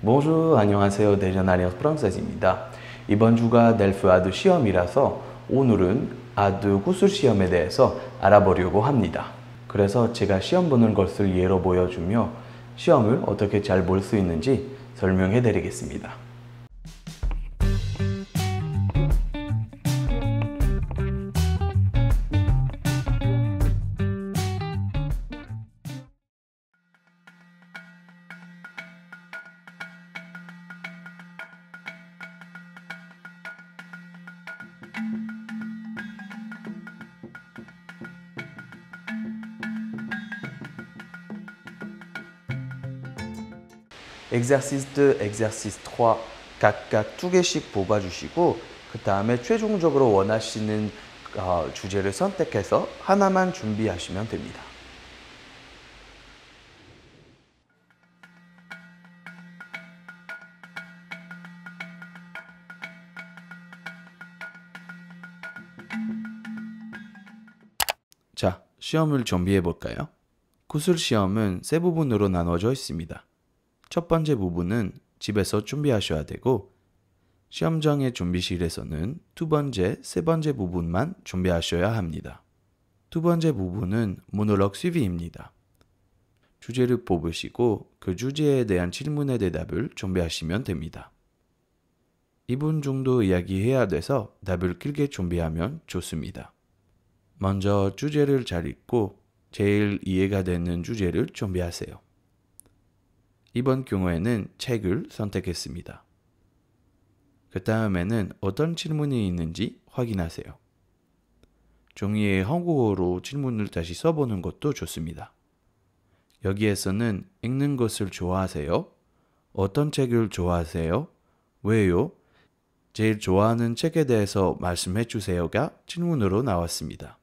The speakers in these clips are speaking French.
Bonjour, 안녕하세요. 대전 알리언스 프랑세스입니다. 이번 주가 델프 아드 시험이라서 오늘은 아드 구술 시험에 대해서 알아보려고 합니다. 그래서 제가 시험 보는 것을 예로 보여주며 시험을 어떻게 잘 볼 수 있는지 설명해 드리겠습니다. exercice 2, exercice 3 각각 2개씩 뽑아주시고 그 다음에 최종적으로 원하시는 주제를 선택해서 하나만 준비하시면 됩니다. 자, 시험을 준비해 볼까요? 구술 시험은 세 부분으로 나눠져 있습니다. 첫 번째 부분은 집에서 준비하셔야 되고 시험장의 준비실에서는 두 번째, 세 번째 부분만 준비하셔야 합니다. 두 번째 부분은 모놀로그 수비입니다. 주제를 뽑으시고 그 주제에 대한 질문의 대답을 준비하시면 됩니다. 2분 정도 이야기해야 돼서 답을 길게 준비하면 좋습니다. 먼저 주제를 잘 읽고 제일 이해가 되는 주제를 준비하세요. 이번 경우에는 책을 선택했습니다. 그 다음에는 어떤 질문이 있는지 확인하세요. 종이에 한국어로 질문을 다시 써보는 것도 좋습니다. 여기에서는 읽는 것을 좋아하세요? 어떤 책을 좋아하세요? 왜요? 제일 좋아하는 책에 대해서 말씀해 주세요가 질문으로 나왔습니다.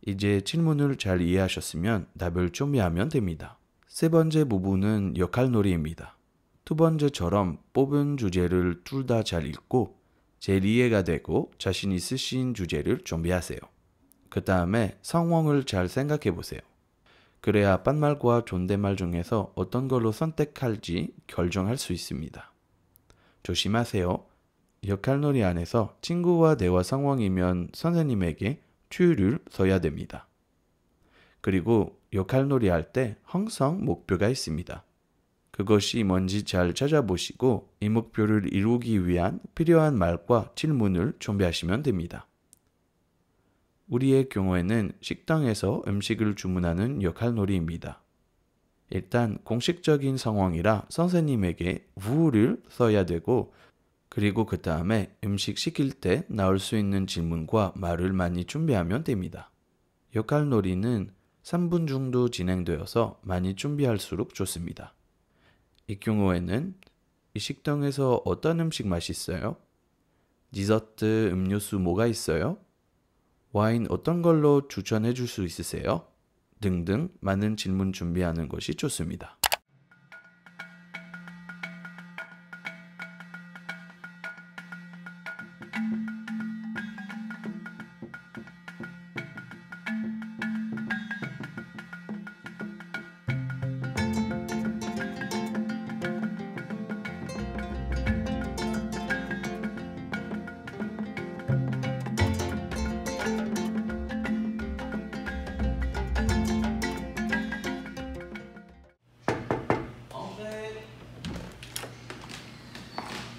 이제 질문을 잘 이해하셨으면 답을 준비하면 됩니다. 세 번째 부분은 역할놀이입니다. 두 번째처럼 뽑은 주제를 둘 다 잘 읽고 제일 이해가 되고 자신 있으신 주제를 준비하세요. 그 다음에 상황을 잘 생각해 보세요. 그래야 빤말과 존댓말 중에서 어떤 걸로 선택할지 결정할 수 있습니다. 조심하세요. 역할놀이 안에서 친구와 대화 상황이면 선생님에게 추유를 써야 됩니다. 그리고 역할놀이 할 때 항상 목표가 있습니다. 그것이 뭔지 잘 찾아보시고 이 목표를 이루기 위한 필요한 말과 질문을 준비하시면 됩니다. 우리의 경우에는 식당에서 음식을 주문하는 역할놀이입니다. 일단 공식적인 상황이라 선생님에게 who를 써야 되고 그리고 그 다음에 음식 시킬 때 나올 수 있는 질문과 말을 많이 준비하면 됩니다. 역할놀이는 3분 정도 진행되어서 많이 준비할수록 좋습니다. 이 경우에는 이 식당에서 어떤 음식 맛있어요? 디저트, 음료수 뭐가 있어요? 와인 어떤 걸로 추천해 줄 수 있으세요? 등등 많은 질문 준비하는 것이 좋습니다.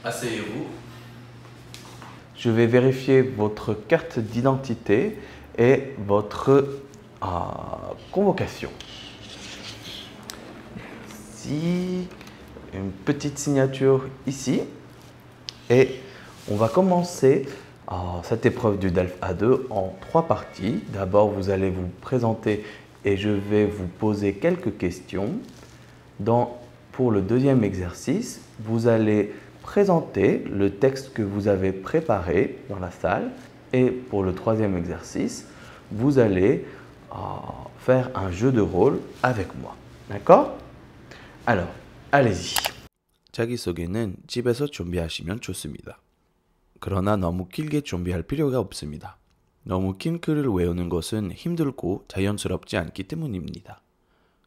Asseyez-vous. Je vais vérifier votre carte d'identité et votre convocation. Ici, une petite signature ici. Et on va commencer cette épreuve du DELF A2 en 3 parties. D'abord, vous allez vous présenter et je vais vous poser quelques questions. Pour le deuxième exercice, vous allez présenter le texte que vous avez préparé dans la salle. Et pour le troisième exercice, vous allez faire un jeu de rôle avec moi. D'accord? Alors, allez-y. 자기소개는 집에서 준비하시면 좋습니다. 그러나 너무 길게 준비할 필요가 없습니다. 너무 긴 글을 외우는 것은 힘들고 자연스럽지 않기 때문입니다.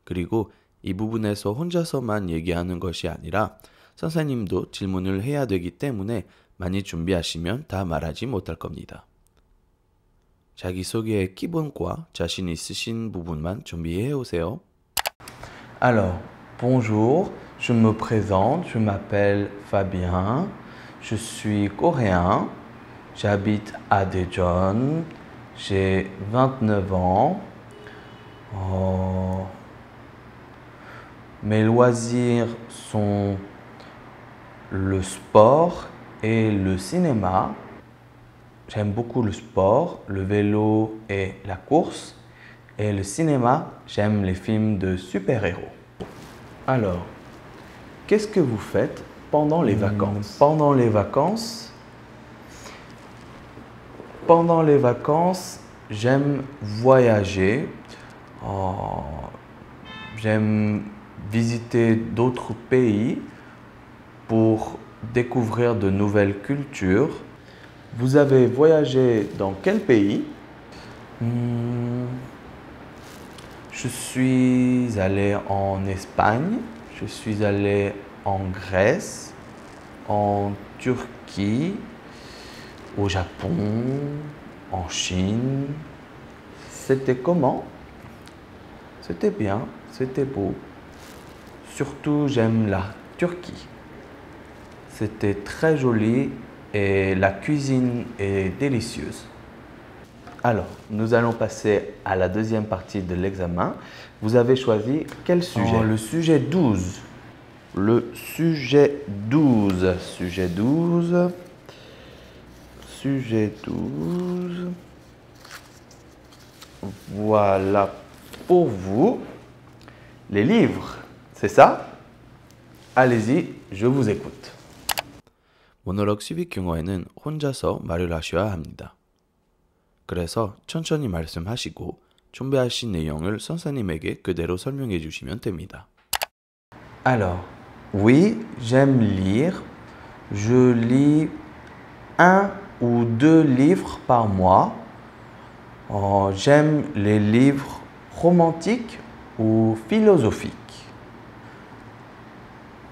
그리고 이 부분에서 혼자서만 얘기하는 것이 아니라 선생님도 질문을 해야 되기 때문에 많이 준비하시면 다 말하지 못할 겁니다. 자기소개의 기본과 자신 있으신 부분만 준비해 오세요. Alors, bonjour, je me présente, je m'appelle Fabien, je suis coréen, j'habite à Daejeon, j'ai 29 ans. Mes loisirs sont le sport et le cinéma. J'aime beaucoup le sport, le vélo et la course. Et le cinéma, j'aime les films de super-héros. Alors, qu'est-ce que vous faites pendant les vacances? Pendant les vacances, j'aime voyager. J'aime visiter d'autres pays pour découvrir de nouvelles cultures. Vous avez voyagé dans quel pays? Je suis allé en Espagne, je suis allé en Grèce, en Turquie, au Japon, en Chine. C'était comment? C'était bien, c'était beau. Surtout, j'aime la Turquie. C'était très joli et la cuisine est délicieuse. Alors, nous allons passer à la deuxième partie de l'examen. Vous avez choisi quel sujet? Le sujet 12. Le sujet 12. Sujet 12. Sujet 12. Voilà pour vous les livres. C'est ça? Allez-y, je vous écoute. 모노록 12경어에는 혼자서 말을 하셔야 합니다. 그래서 천천히 말씀하시고 준비하신 내용을 선생님에게 그대로 설명해 주시면 됩니다. Alors, oui, j'aime lire. Je lis 1 ou 2 livres par mois. J'aime les livres romantiques ou philosophiques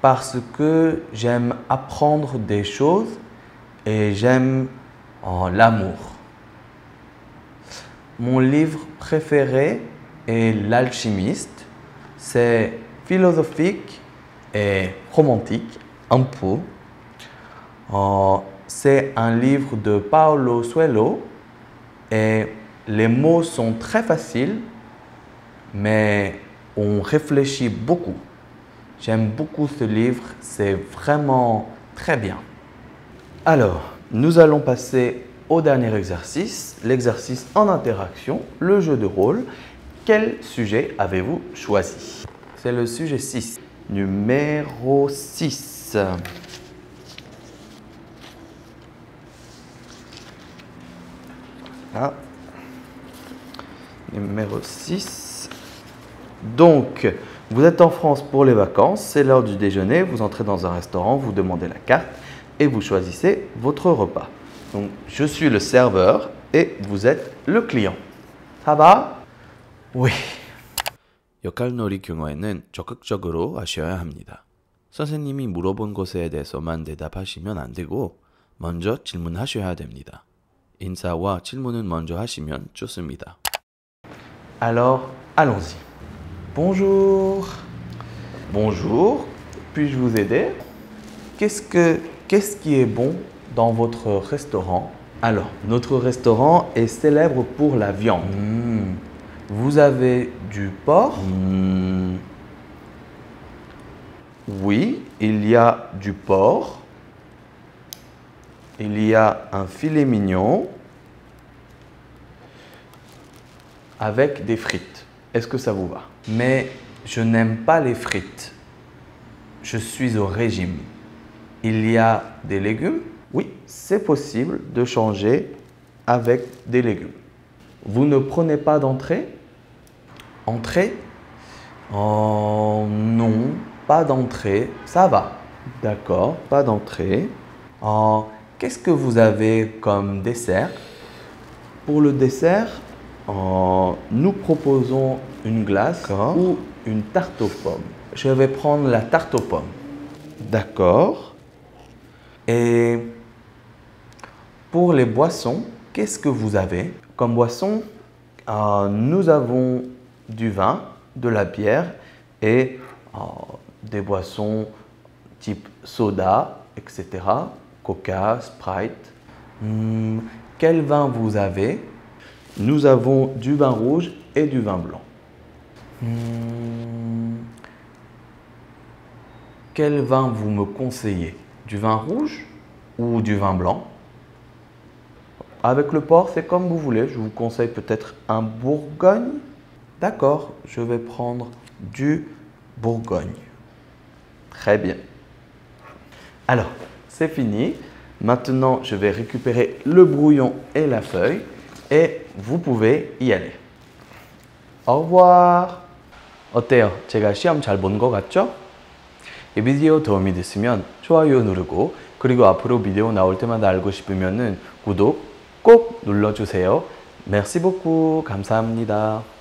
parce que j'aime apprendre des choses et j'aime l'amour. Mon livre préféré est L'Alchimiste. C'est philosophique et romantique, un peu. C'est un livre de Paulo Coelho et les mots sont très faciles, mais on réfléchit beaucoup. J'aime beaucoup ce livre, c'est vraiment très bien. Alors, nous allons passer au dernier exercice, l'exercice en interaction, le jeu de rôle. Quel sujet avez-vous choisi? C'est le sujet 6. Numéro 6. Ah. Numéro 6. Donc, vous êtes en France pour les vacances, c'est l'heure du déjeuner, vous entrez dans un restaurant, vous demandez la carte et vous choisissez votre repas. Donc, je suis le serveur et vous êtes le client. Ça va? Oui. 역할놀이 경우에는 적극적으로 하셔야 합니다. 선생님이 물어본 것에 대해서만 대답하시면 안 되고 먼저 질문하셔야 됩니다. 인사와 질문은 먼저 하시면 좋습니다. Alors, allons-y. Bonjour. Bonjour. Puis-je vous aider? Qu'est-ce qui est bon dans votre restaurant? Alors, notre restaurant est célèbre pour la viande. Vous avez du porc? Oui, il y a du porc. Il y a un filet mignon avec des frites. Est-ce que ça vous va? Mais je n'aime pas les frites. Je suis au régime. Il y a des légumes? Oui, c'est possible de changer avec des légumes. Vous ne prenez pas d'entrée? Entrée? Oh, non, pas d'entrée. Ça va. D'accord, pas d'entrée. Qu'est-ce que vous avez comme dessert? Pour le dessert, nous proposons une glace ou une tarte aux pommes. Je vais prendre la tarte aux pommes. D'accord. Et pour les boissons, qu'est-ce que vous avez comme boisson? Nous avons du vin, de la bière et des boissons type soda, etc. Coca, Sprite. Quel vin vous avez? Nous avons du vin rouge et du vin blanc. Quel vin vous me conseillez? Du vin rouge ou du vin blanc? Avec le porc, c'est comme vous voulez. Je vous conseille peut-être un Bourgogne. D'accord, je vais prendre du Bourgogne. Très bien. Alors, c'est fini. Maintenant, je vais récupérer le brouillon et la feuille et vous pouvez y aller. Au revoir. 어때요? 제가 시험 잘 본 것 같죠? 이 비디오 도움이 됐으면 좋아요 누르고 그리고 앞으로 비디오 나올 때마다 알고 싶으면 구독 꼭 눌러주세요. Merci beaucoup. 감사합니다.